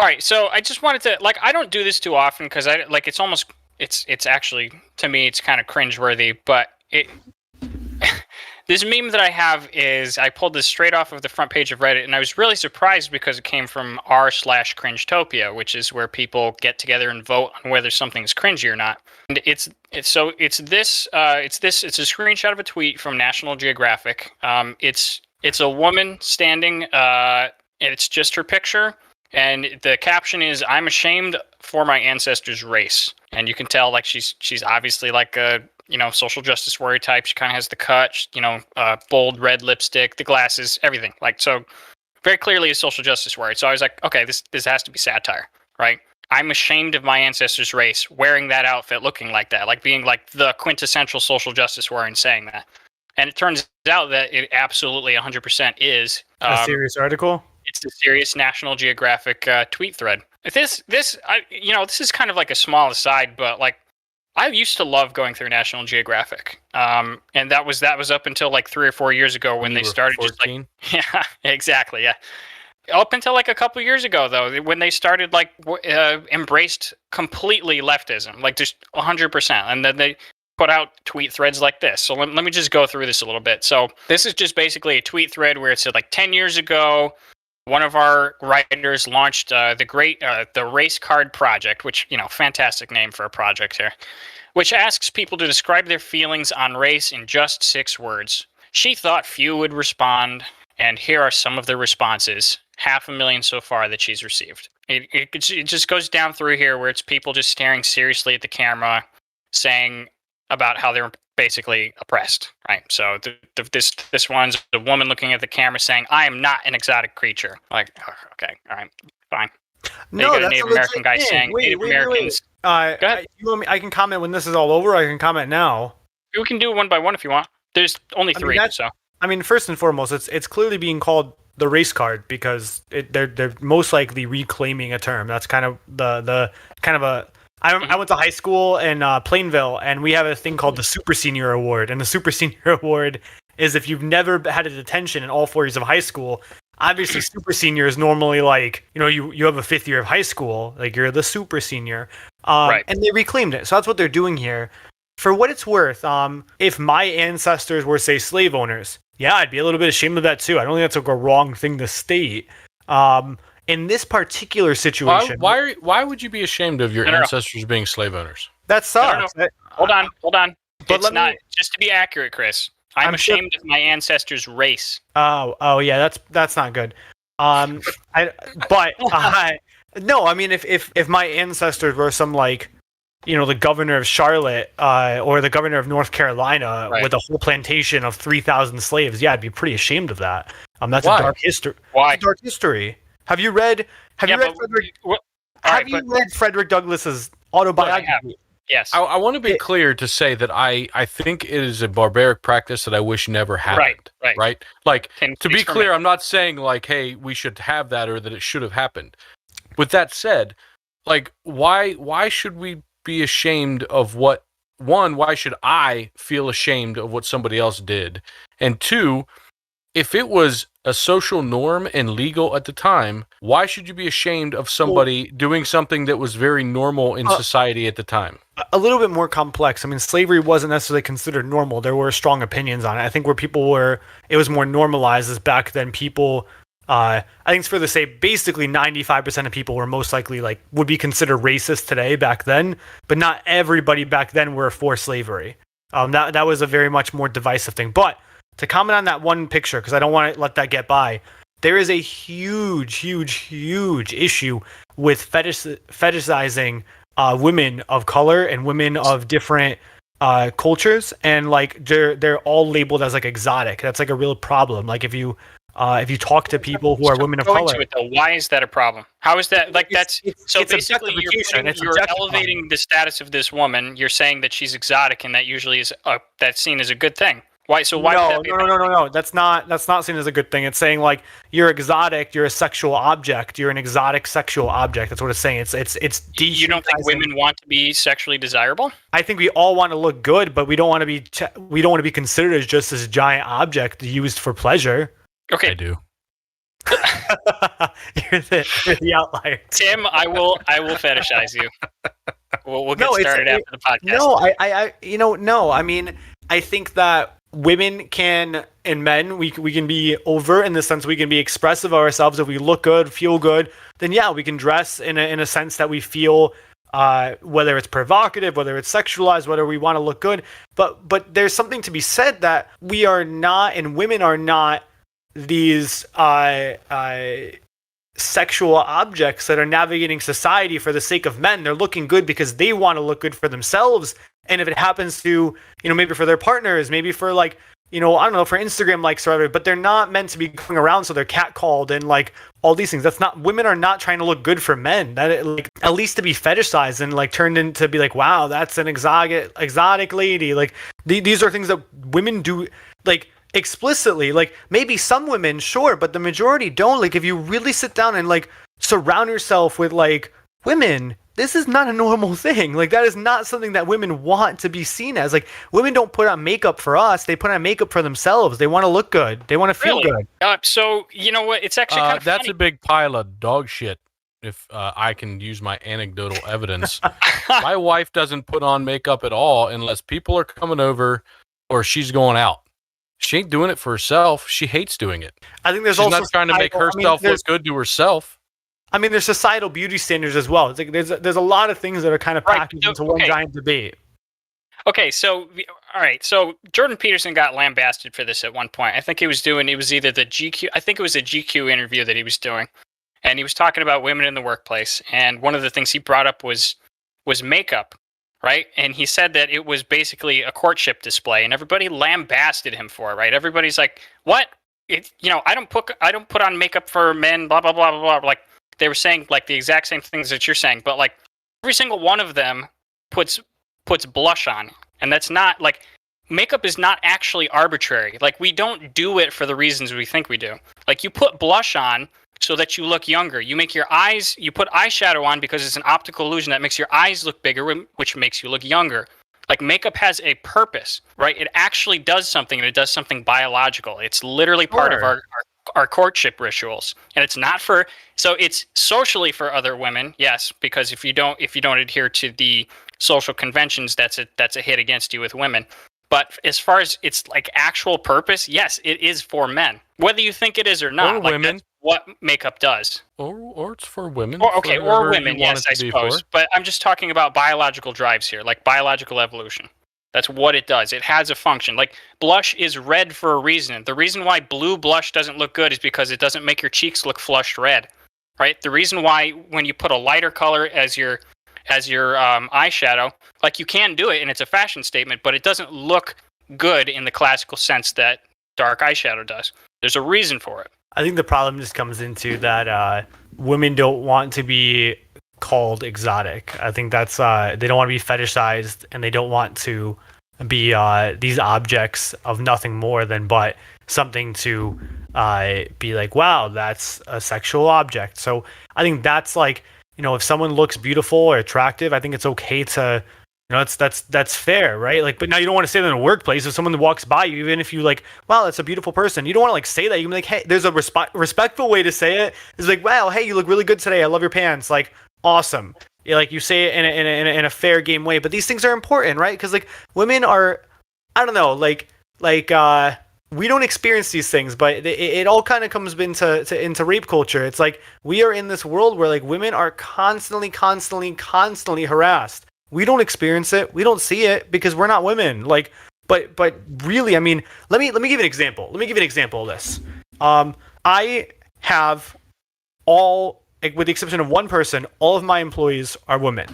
All right, so I just wanted to like I don't do this too often because I like it's actually to me it's kind of cringeworthy, but it this meme that I have is I pulled this straight off of the front page of Reddit, and I was really surprised because it came from r/cringetopia, which is where people get together and vote on whether something's cringy or not. And it's it's a screenshot of a tweet from National Geographic. It's a woman standing, and it's just her picture, and the caption is "I'm ashamed for my ancestors' race," and you can tell like she's obviously like a social justice warrior type. She kind of has the cut, bold red lipstick, the glasses, everything. Like, so very clearly a social justice warrior. So I was like, okay, this has to be satire, right? I'm ashamed of my ancestors' race, wearing that outfit, looking like that, like being like the quintessential social justice warrior and saying that. And it turns out that it absolutely 100% is A serious article? It's a serious National Geographic tweet thread. This is kind of like a small aside, but like I used to love going through National Geographic, and that was up until like 3 or 4 years ago when they started 14? just like yeah, exactly, yeah. Up until like a couple years ago though, when they started like embraced completely leftism, like just 100%, and then they put out tweet threads like this. So let me just go through this a little bit. So this is just basically a tweet thread where it said like 10 years ago, one of our writers launched the Race Card Project, which, fantastic name for a project here, which asks people to describe their feelings on race in just 6 words. She thought few would respond, and here are some of the responses. 500,000 so far that she's received. It just goes down through here where it's people just staring seriously at the camera, saying about how they're basically oppressed, right? So this one's a woman looking at the camera saying, "I am not an exotic creature." Like, okay, all right, fine. No, that's Native a legit American guy thing. saying Wait, Native wait, Americans. Go ahead. I can comment when this is all over. I can comment now. We can do it one by one if you want. There's only 3, so. I mean, first and foremost, it's clearly being called the race card because they're most likely reclaiming a term. That's kind of the kind of a. I went to high school in Plainville, and we have a thing called the Super Senior Award. And the Super Senior Award is if you've never had a detention in all 4 years of high school. Obviously, Super Senior is normally like, you have a 5th year of high school, like you're the Super Senior. Right. And they reclaimed it. So that's what they're doing here. For what it's worth, if my ancestors were, say, slave owners, yeah, I'd be a little bit ashamed of that too. I don't think that's like a wrong thing to state. In this particular situation, why would you be ashamed of your ancestors being slave owners? That sucks. Hold on. But it's not just to be accurate, Chris. I'm ashamed of my ancestors' race. Oh yeah, that's not good. No, I mean if my ancestors were some like, the governor of Charlotte, or the governor of North Carolina, right, with a whole plantation of 3,000 slaves, yeah, I'd be pretty ashamed of that. That's a dark history. Why? It's a dark history. Have you read Frederick Douglass's autobiography? Yes. I want to be clear to say that I think it is a barbaric practice that I wish never happened. Right? Like, to be clear, I'm not saying like, hey, we should have that or that it should have happened. With that said, like, why should we be ashamed of what? One, why should I feel ashamed of what somebody else did? And 2, if it was a social norm and legal at the time, why should you be ashamed of somebody doing something that was very normal in society at the time? A little bit more complex. I mean, slavery wasn't necessarily considered normal. There were strong opinions on it. I think where it was more normalized is back then people, I think it's fair to say basically 95% of people were most likely would be considered racist today back then, but not everybody back then were for slavery. That was a very much more divisive thing. But to comment on that one picture, because I don't want to let that get by, there is a huge issue with fetishizing women of color and women of different cultures, and they're all labeled as exotic. That's a real problem. Like if you talk to people who are women of color, why is that a problem? How is that so basically you're elevating the status of this woman. You're saying that she's exotic, and that usually is that's seen as a good thing. Why? So why? No. That's not seen as a good thing. It's saying you're exotic. You're a sexual object. You're an exotic sexual object. That's what it's saying. It's You don't think women want to be sexually desirable? I think we all want to look good, but we don't want to be considered as just this giant object used for pleasure. Okay. I do. You're the outlier. Tim, I will fetishize you. We'll get started after the podcast. No, I mean, I think that women can and men we can be overt in the sense we can be expressive of ourselves. If we look good, feel good, then yeah, we can dress in a sense that we feel, whether it's provocative, whether it's sexualized, whether we want to look good. But there's something to be said that we are not, and women are not, these sexual objects that are navigating society for the sake of men. They're looking good because they want to look good for themselves. And if it happens to, maybe for their partners, maybe for I don't know, for Instagram likes or whatever, but they're not meant to be going around so they're catcalled and all these things. Women are not trying to look good for men. That at least to be fetishized and turned into be wow, that's an exotic lady. These are things that women do explicitly. Maybe some women, sure, but the majority don't. If you really sit down and surround yourself with women, this is not a normal thing. That is not something that women want to be seen as. Women don't put on makeup for us. They put on makeup for themselves. They want to look good. They want to feel good. So, you know what? It's actually kind of that's funny. A big pile of dog shit, if I can use my anecdotal evidence. My wife doesn't put on makeup at all unless people are coming over or she's going out. She ain't doing it for herself. She hates doing it. I think she's not trying to make herself look good to herself. I mean, there's societal beauty standards as well. It's there's a lot of things that are kind of packaged into one giant debate. Okay, so all right, so Jordan Peterson got lambasted for this at one point. I think it was either the GQ. I think it was a GQ interview that he was doing, and he was talking about women in the workplace. And one of the things he brought up was makeup, right? And he said that it was basically a courtship display, and everybody lambasted him for it, right? Everybody's like, "What? I don't put on makeup for men." Blah blah blah blah blah. They were saying the exact same things that you're saying, but every single one of them puts blush on, and that's not makeup is not actually arbitrary. We don't do it for the reasons we think we do. You put blush on so that you look younger. You put eyeshadow on because it's an optical illusion that makes your eyes look bigger, which makes you look younger. Makeup has a purpose, right? It actually does something, and it does something biological. It's literally part of our courtship rituals, and it's not so it's socially for other women, yes, because if you don't adhere to the social conventions, that's a hit against you with women. But as far as its actual purpose, yes, it is for men, whether you think it is or not. Or women. That's what makeup does. Or it's for women. Or women, yes, I suppose. But I'm just talking about biological drives here, biological evolution. That's what it does. It has a function. Blush is red for a reason. The reason why blue blush doesn't look good is because it doesn't make your cheeks look flushed red, right? The reason why when you put a lighter color as your eyeshadow, you can do it and it's a fashion statement, but it doesn't look good in the classical sense that dark eyeshadow does. There's a reason for it. I think the problem just comes into that women don't want to be called exotic. I think that's they don't want to be fetishized, and they don't want to be these objects of nothing more than but something to be wow, that's a sexual object. So I think that's if someone looks beautiful or attractive, I think it's okay to that's fair, right? But now you don't want to say that in a workplace. If someone walks by you, even if you wow, that's a beautiful person, you don't want to say that. You can be hey, there's a respectful way to say it. It's wow, hey, you look really good today. I love your pants. Awesome. You say it in a fair game way, but these things are important, right? Because women are, I don't know, we don't experience these things, but it all kind of comes into rape culture. It's we are in this world where women are constantly harassed. We don't experience it, we don't see it because we're not women. But really, I mean, let me give you an example. Let me give you an example of this. I have with the exception of one person, all of my employees are women.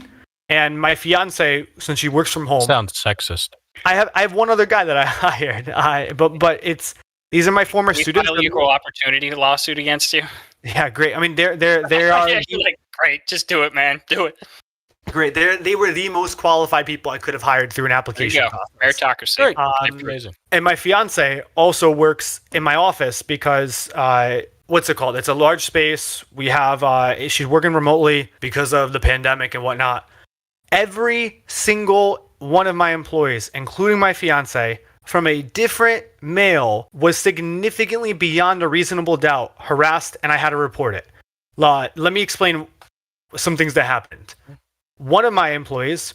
And my fiance, since she works from home, sounds sexist. I have one other guy that I hired. But these are my former students. File equal opportunity lawsuit against you. Yeah, great. I mean, they are. Yeah, great, just do it, man. Do it. Great. They were the most qualified people I could have hired through an application process. Meritocracy. Amazing. And my fiance also works in my office because what's it called? It's a large space. We have she's working remotely because of the pandemic and whatnot. Every single one of my employees, including my fiance, from a different male was significantly beyond a reasonable doubt harassed, and I had to report it. Let me explain some things that happened. One of my employees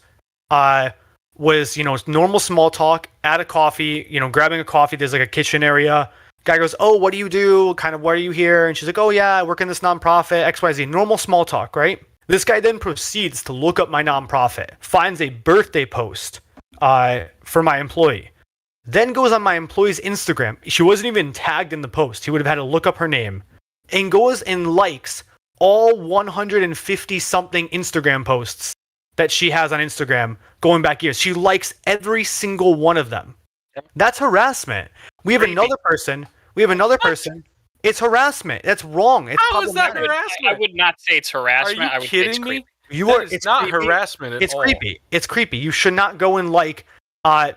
was, normal small talk at a coffee, grabbing a coffee. There's like a kitchen area. Guy goes, "Oh, what do you do? Kind of, why are you here?" And she's like, "Oh yeah, I work in this nonprofit, XYZ." Normal small talk, right? This guy then proceeds to look up my nonprofit, finds a birthday post for my employee, then goes on my employee's Instagram. She wasn't even tagged in the post. He would have had to look up her name, and goes and likes all 150 something Instagram posts that she has on Instagram going back years. She likes every single one of them. That's harassment. We have another person. It's harassment. That's wrong. It's How is that harassment? I would not say it's harassment. Are you kidding me? It's not harassment at all. It's creepy. You should not go and like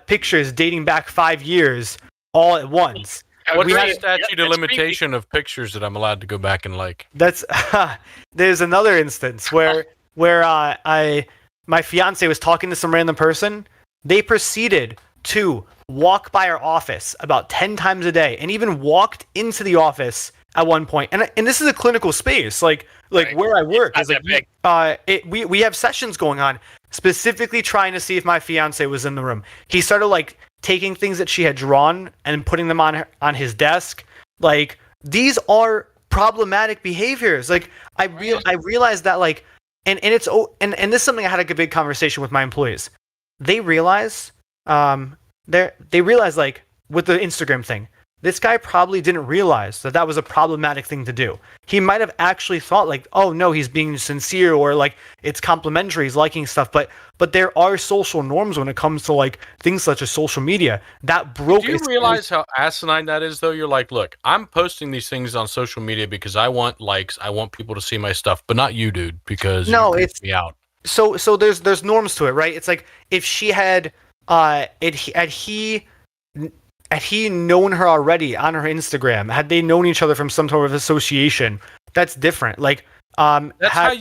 pictures dating back 5 years all at once. What's the statute of limitation of pictures that I'm allowed to go back and like? That's there's another instance where my fiance was talking to some random person. They proceeded to walk by our office about 10 times a day, and even walked into the office at one point. And this is a clinical space, like right. Where I work is like we have sessions going on, specifically trying to see if my fiance was in the room. He started like taking things that she had drawn and putting them on his desk. Like, these are problematic behaviors. Like, I realized that, like, and this is something I had a big conversation with my employees. They realize they realize, like, with the Instagram thing, this guy probably didn't realize that was a problematic thing to do. He might have actually thought, like, oh no, he's being sincere, or like it's complimentary, he's liking stuff. But there are social norms when it comes to like things such as social media that broke. Do you realize how asinine that is, though? You're like, look, I'm posting these things on social media because I want likes, I want people to see my stuff, but not you, dude, because it's me out. So there's norms to it, right? It's like if she had had he known her already on her Instagram, had they known each other from some sort of association, that's different. Like, that's how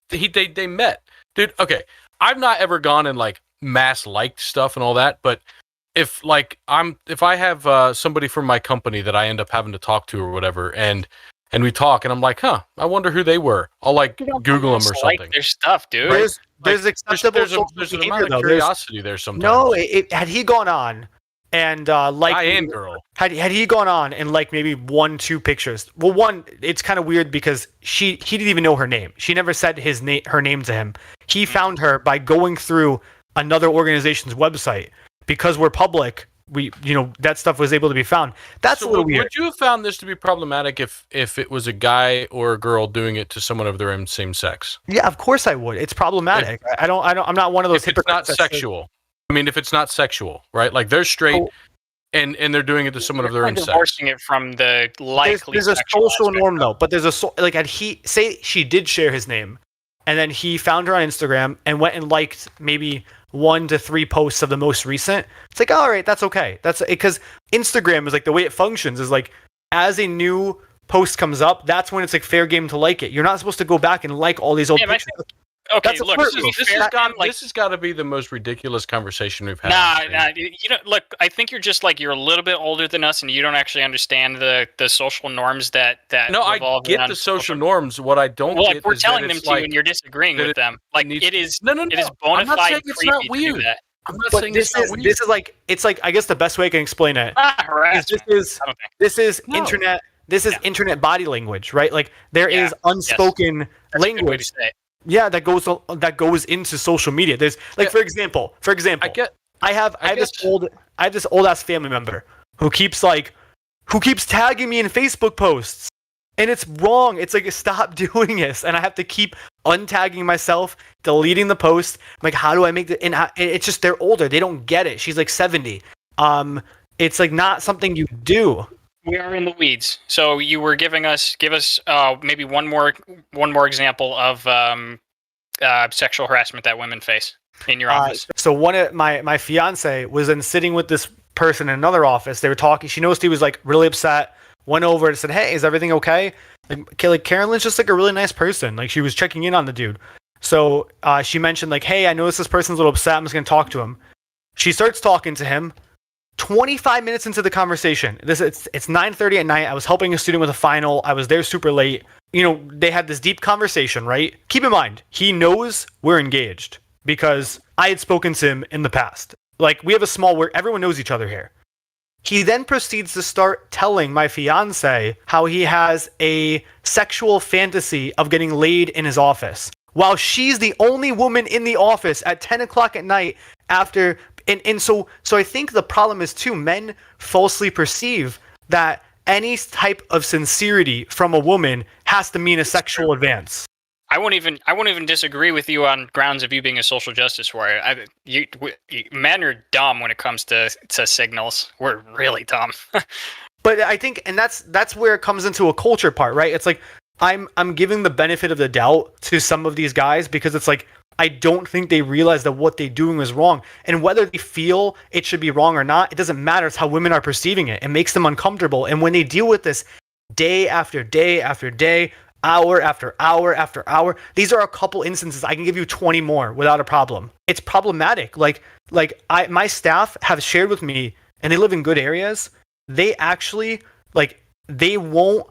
they met, dude. Okay, I've not ever gone and like mass liked stuff and all that, but if I have somebody from my company that I end up having to talk to or whatever, and we talk, and I'm like, I wonder who they were. I'll like Google them or something. Like their stuff, dude. There's acceptable there's an amount of curiosity there sometimes. No, had he gone on and guy and girl, had he gone on and like maybe 1-2 pictures. Well, one, it's kind of weird because he didn't even know her name. She never said her name to him. He found her by going through another organization's website. Because we're public, that stuff was able to be found. That's a little weird. Would you have found this to be problematic if it was a guy or a girl doing it to someone of their own same sex? Yeah, of course I would. It's problematic. I'm not one of those. If it's not sexual. I mean, if it's not sexual, right? Like they're straight and they're doing it to someone of their own sex. Divorcing it from the likely. There's a social norm though, but there's say she did share his name, and then he found her on Instagram and went and liked maybe 1 to 3 posts of the most recent. It's like, all right, that's okay. That's because Instagram is like the way it functions is like as a new post comes up, that's when it's like fair game to like it. You're not supposed to go back and like all these old pictures. Okay, look, this has got to be the most ridiculous conversation we've had. Nah. Look, I think you're just like you're a little bit older than us, and you don't actually understand the social norms that. No, I get the social norms. What I don't get we're is telling them to you, and you're disagreeing with them. Like it is. No. It is bona fide creepy to do that. I'm not saying it's not weird. This is like it's like I guess the best way I can explain it. This is internet. This is internet body language, right? Like there is unspoken language. Yeah, that goes into social media. There's like, for example, I have this old ass family member who keeps tagging me in Facebook posts, and it's wrong. It's like, stop doing this, and I have to keep untagging myself, deleting the post. I'm like, how do I make that? And it's just they're older, they don't get it. She's like 70. It's like not something you do. We are in the weeds. So you were give us maybe one more example of sexual harassment that women face in your office. So one of my fiance was then sitting with this person in another office. They were talking. She noticed he was like really upset. Went over and said, "Hey, is everything okay?" Like Carolyn's just like a really nice person. Like she was checking in on the dude. So she mentioned like, "Hey, I noticed this person's a little upset. I'm just gonna talk to him." She starts talking to him. 25 minutes into the conversation, it's 9:30 at night. I was helping a student with a final. I was there super late. They had this deep conversation, right? Keep in mind, he knows we're engaged because I had spoken to him in the past. Like, we have a small where everyone knows each other here. He then proceeds to start telling my fiance how he has a sexual fantasy of getting laid in his office, while she's the only woman in the office at 10 o'clock at night after. And so I think the problem is too, men falsely perceive that any type of sincerity from a woman has to mean a sexual advance. I won't even disagree with you on grounds of you being a social justice warrior. Men are dumb when it comes to signals. We're really dumb. But I think, and that's where it comes into a culture part, right? It's like I'm giving the benefit of the doubt to some of these guys because it's like, I don't think they realize that what they're doing is wrong. And whether they feel it should be wrong or not, it doesn't matter. It's how women are perceiving it. It makes them uncomfortable. And when they deal with this day after day after day, hour after hour after hour, these are a couple instances. I can give you 20 more without a problem. It's problematic. My staff have shared with me, and they live in good areas. They actually, they won't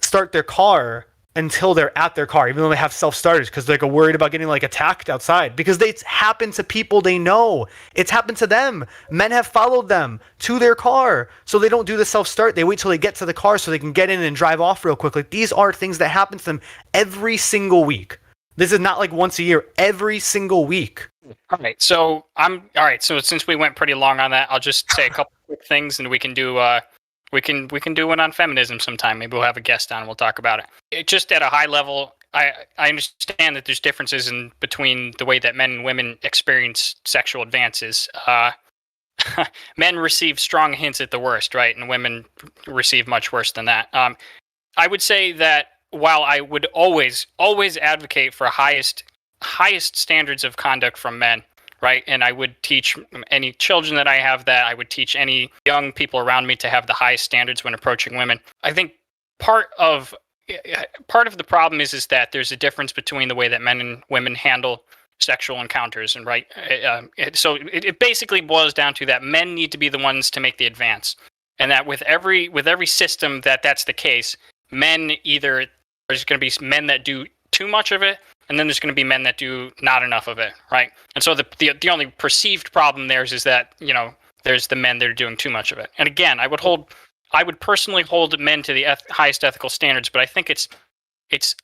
start their car until they're at their car, even though they have self-starters, because they're worried about getting attacked outside, because it's happened to people they know. It's happened to them. Men have followed them to their car, so they don't do the self-start. They wait till they get to the car so they can get in and drive off real quick. These are things that happen to them every single week. This is not once a year, every single week. All right. So since we went pretty long on that, I'll just say a couple quick things, and we can do we can do one on feminism sometime. Maybe we'll have a guest on. We'll talk about it. Just at a high level, I understand that there's differences in between the way that men and women experience sexual advances. Men receive strong hints at the worst, right? And women receive much worse than that. I would say that while I would always advocate for highest standards of conduct from men, right? And I would teach any children that I have that. I would teach any young people around me to have the highest standards when approaching women. I think part of the problem is that there's a difference between the way that men and women handle sexual encounters, and right. So it basically boils down to that men need to be the ones to make the advance, and that with every system that's the case, there's going to be men that do too much of it, and then there's going to be men that do not enough of it, right? And so the only perceived problem there is that, there's the men that are doing too much of it. And again, I would personally hold men to the highest ethical standards, but I think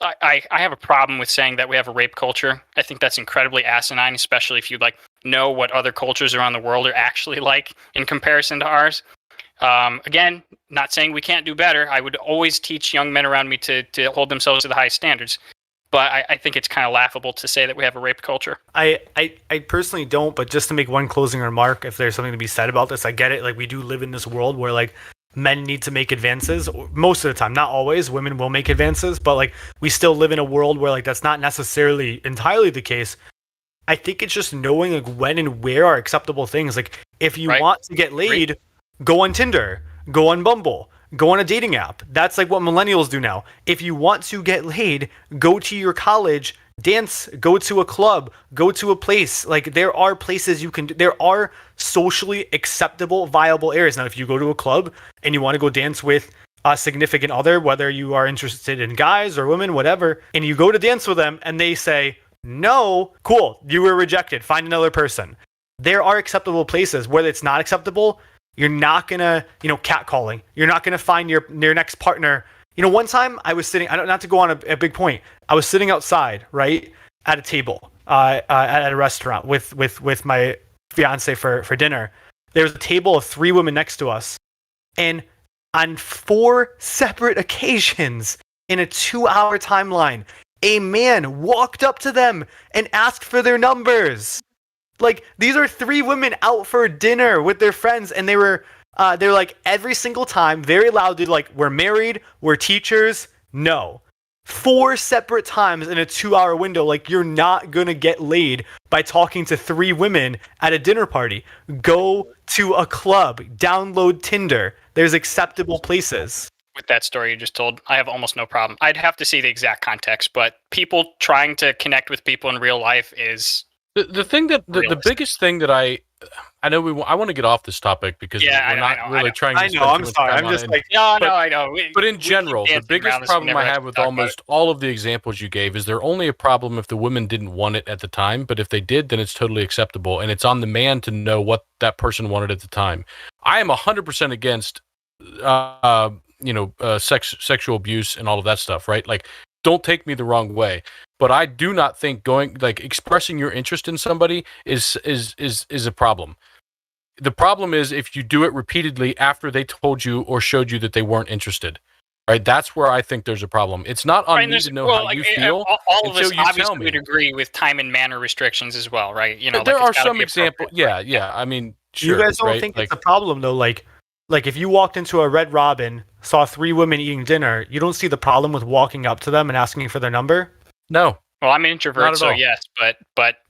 I have a problem with saying that we have a rape culture. I think that's incredibly asinine, especially if you know what other cultures around the world are actually like in comparison to ours. Again, not saying we can't do better. I would always teach young men around me to hold themselves to the highest standards. But I think it's kind of laughable to say that we have a rape culture. I personally don't, but just to make one closing remark, if there's something to be said about this, I get it. We do live in this world where men need to make advances most of the time. Not always. Women will make advances, but we still live in a world where that's not necessarily entirely the case. I think it's just knowing when and where are acceptable things. If you want to get laid, go on Tinder, go on Bumble, go on a dating app. That's what millennials do now. If you want to get laid, go to your college, dance, go to a club, go to a place. There are places you can do. There are socially acceptable, viable areas. Now, if you go to a club and you want to go dance with a significant other, whether you are interested in guys or women, whatever, and you go to dance with them and they say, no, cool, you were rejected, find another person. There are acceptable places. Where it's not acceptable, you're not gonna, catcalling. You're not gonna find your next partner. One time I was sitting, not to go on a big point, I was sitting outside, right, at a table, at a restaurant with my fiance for dinner. There was a table of 3 women next to us, and on 4 separate occasions in a 2-hour timeline, a man walked up to them and asked for their numbers. These are 3 women out for dinner with their friends, and they're every single time very loudly we're married, we're teachers. No. 4 separate times in a 2-hour window. You're not gonna get laid by talking to 3 women at a dinner party. Go to a club, download Tinder. There's acceptable places. With that story you just told, I have almost no problem. I'd have to see the exact context, but people trying to connect with people in real life is The thing that the biggest thing that I know I want to get off this topic because we're not really trying to spend too much time on it. I know. But in general, the biggest problem I have with almost all of the examples you gave is they're only a problem if the women didn't want it at the time. But if they did, then it's totally acceptable, and it's on the man to know what that person wanted at the time. I am 100% against, sexual abuse and all of that stuff, right? Like, don't take me the wrong way, but I do not think expressing your interest in somebody is a problem. The problem is if you do it repeatedly after they told you or showed you that they weren't interested, right? That's where I think there's a problem. It's not on me to know how you feel. All of us obviously would agree with time and manner restrictions as well, right? You know, there are some examples. Yeah. I mean, sure, you guys don't think it's a problem though, like if you walked into a Red Robin, saw 3 women eating dinner, you don't see the problem with walking up to them and asking for their number? No. Well, I'm an introvert, so yes, but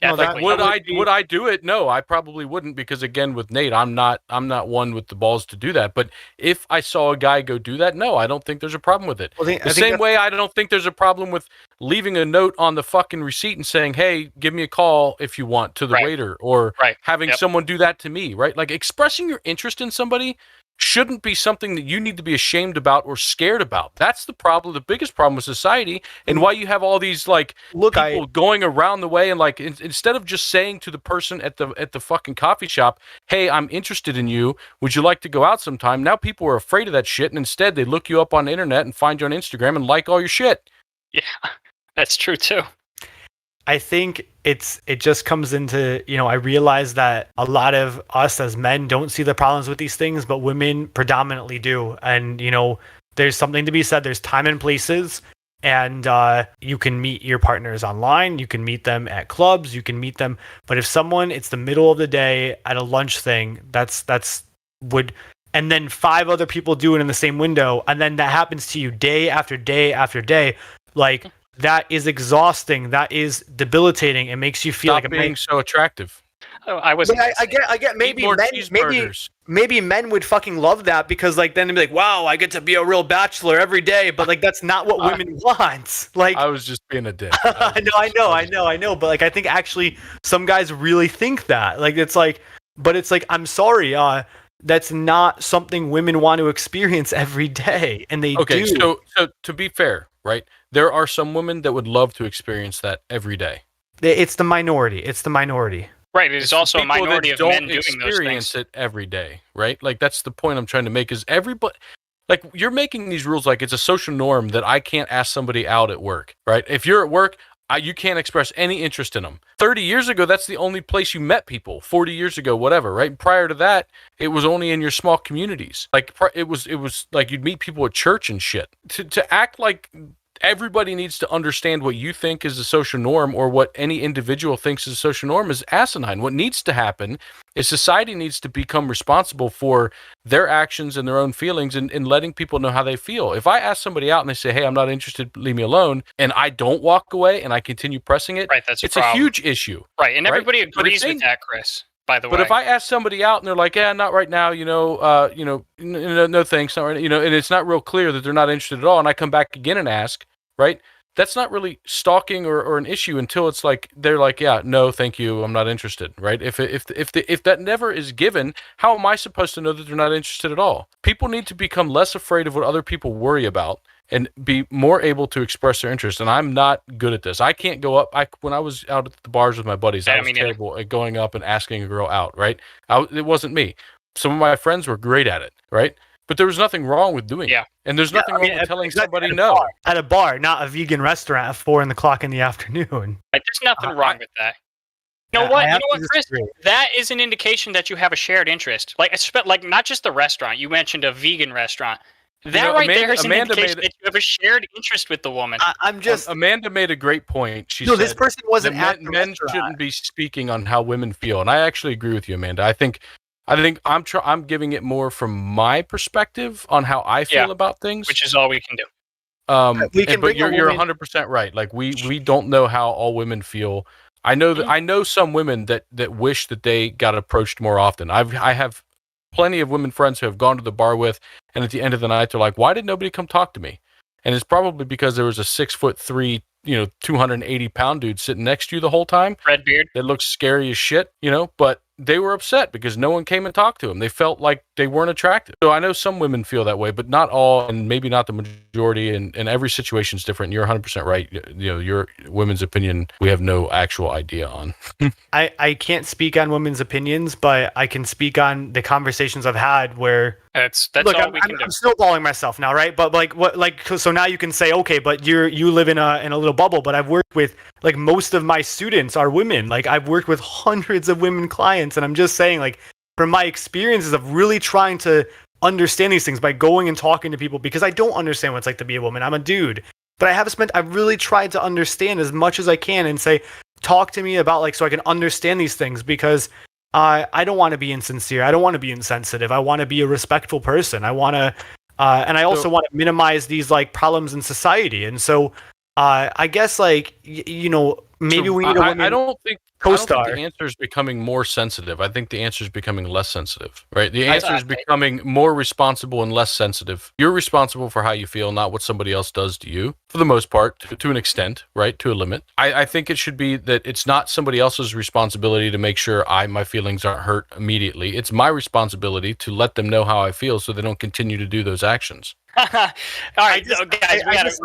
no, would I do it? No, I probably wouldn't, because again, with Nate, I'm not one with the balls to do that. But if I saw a guy go do that, no, I don't think there's a problem with it. The same way I don't think there's a problem with leaving a note on the fucking receipt and saying, "Hey, give me a call if you want," to the waiter, or having someone do that to me, right? Like, expressing your interest in somebody shouldn't be something that you need to be ashamed about or scared about. That's the problem, the biggest problem with society, and why you have all these people going around the way and instead of just saying to the person at the fucking coffee shop, "Hey, I'm interested in you. Would you like to go out sometime?" Now people are afraid of that shit, and instead they look you up on the internet and find you on Instagram and like all your shit. Yeah, that's true too. I think it just comes into, I realize that a lot of us as men don't see the problems with these things, but women predominantly do. And, there's something to be said. There's time and places, and you can meet your partners online. You can meet them at clubs. You can meet them. But if it's the middle of the day at a lunch thing, and then 5 other people do it in the same window, and then that happens to you day after day after day, that is exhausting. That is debilitating. It makes you feel like being so attractive. Oh, I get maybe men would fucking love that, because then they'd be like, "Wow, I get to be a real bachelor every day." But that's not what women want. I was just being a dick. I know. But I think actually some guys really think that. I'm sorry. That's not something women want to experience every day, and they do. Okay, so to be fair, right? There are some women that would love to experience that every day. It's the minority. Right. It's also a minority of men doing those things. Don't experience it every day, right? That's the point I'm trying to make. Is everybody you're making these rules like it's a social norm that I can't ask somebody out at work, right? If you're at work, you can't express any interest in them. 30 years ago, that's the only place you met people. 40 years ago, whatever, right? Prior to that, it was only in your small communities. It was like you'd meet people at church and shit. To act like everybody needs to understand what you think is a social norm or what any individual thinks is a social norm is asinine. What needs to happen is society needs to become responsible for their actions and their own feelings and letting people know how they feel. If I ask somebody out and they say, "Hey, I'm not interested, leave me alone," and I don't walk away and I continue pressing it, it's a huge issue. Right, and everybody agrees with that, Chris. By the way. But if I ask somebody out and they're like, "Yeah, not right now," no thanks, not right, and it's not real clear that they're not interested at all, and I come back again and ask, right? That's not really stalking or an issue until it's they're like, "Yeah, no, thank you, I'm not interested," right? If that never is given, how am I supposed to know that they're not interested at all? People need to become less afraid of what other people worry about and be more able to express their interest. And I'm not good at this. I can't go up. When I was out at the bars with my buddies, I was terrible at going up and asking a girl out, right? It wasn't me. Some of my friends were great at it, right? But there was nothing wrong with doing it. And there's nothing wrong with telling somebody no. At a bar, not a vegan restaurant at 4 o'clock in the afternoon. There's nothing wrong with that. You know what, Chris? That is an indication that you have a shared interest. Not just the restaurant. You mentioned a vegan restaurant. That there is an indication that you have a shared interest with the woman. Amanda made a great point. She said this person wasn't at the men shouldn't be speaking on how women feel, and I actually agree with you, Amanda. I think I'm giving it more from my perspective on how I feel about things, which is all we can do. But you're 100% right. We don't know how all women feel. I know some women that wish that they got approached more often. I have plenty of women friends who have gone to the bar with, and at the end of the night they're like, "Why did nobody come talk to me?" And it's probably because there was a 6'3" 280-pound dude sitting next to you the whole time. Red beard. That looks scary as shit, but they were upset because no one came and talked to them. They felt like they weren't attractive. So I know some women feel that way, but not all, and maybe not the majority, and every situation is different. You're 100% right. Your women's opinion, we have no actual idea on. I can't speak on women's opinions, but I can speak on the conversations I've had where that's look, all we can do. I'm snowballing myself now, right? But so now you can say, okay, but you live in a little bubble. But I've worked with most of my students are women. I've worked with hundreds of women clients, and I'm just saying, from my experiences of really trying to understand these things by going and talking to people, because I don't understand what it's like to be a woman. I'm a dude, but I've really tried to understand as much as I can and say, talk to me about so I can understand these things, because I don't want to be insincere. I don't want to be insensitive. I want to be a respectful person. I want to, and I also want to minimize these problems in society. And so, I guess maybe we need a woman. I don't think co-star. The answer is becoming more sensitive. I think the answer is becoming less sensitive, right? The answer is becoming more responsible and less sensitive. You're responsible for how you feel, not what somebody else does to you, for the most part, to an extent, right? To a limit. I think it should be that it's not somebody else's responsibility to make sure my feelings aren't hurt immediately. It's my responsibility to let them know how I feel so they don't continue to do those actions. All right, guys.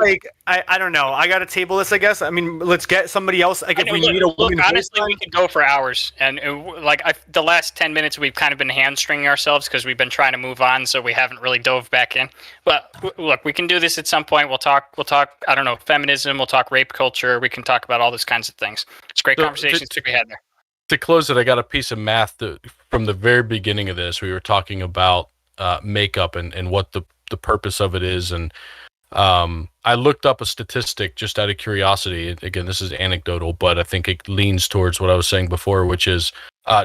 I don't know. I got to table this, I guess. I mean, let's get somebody else. If we need a woman. Honestly, we could go for hours, and the last 10 minutes we've kind of been hamstringing ourselves because we've been trying to move on, so we haven't really dove back in. But look, we can do this at some point. We'll talk. I don't know, feminism. We'll talk rape culture. We can talk about all those kinds of things. It's great conversations to be had there. To close it, I got a piece of math from the very beginning of this. We were talking about makeup and what the purpose of it is, and I looked up a statistic just out of curiosity. Again, this is anecdotal, but I think it leans towards what I was saying before, which is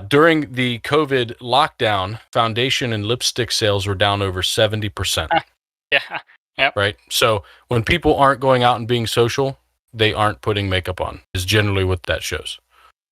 during the COVID lockdown, foundation and lipstick sales were down over 70%. Yeah. Yep. Right. So when people aren't going out and being social, they aren't putting makeup on, is generally what that shows.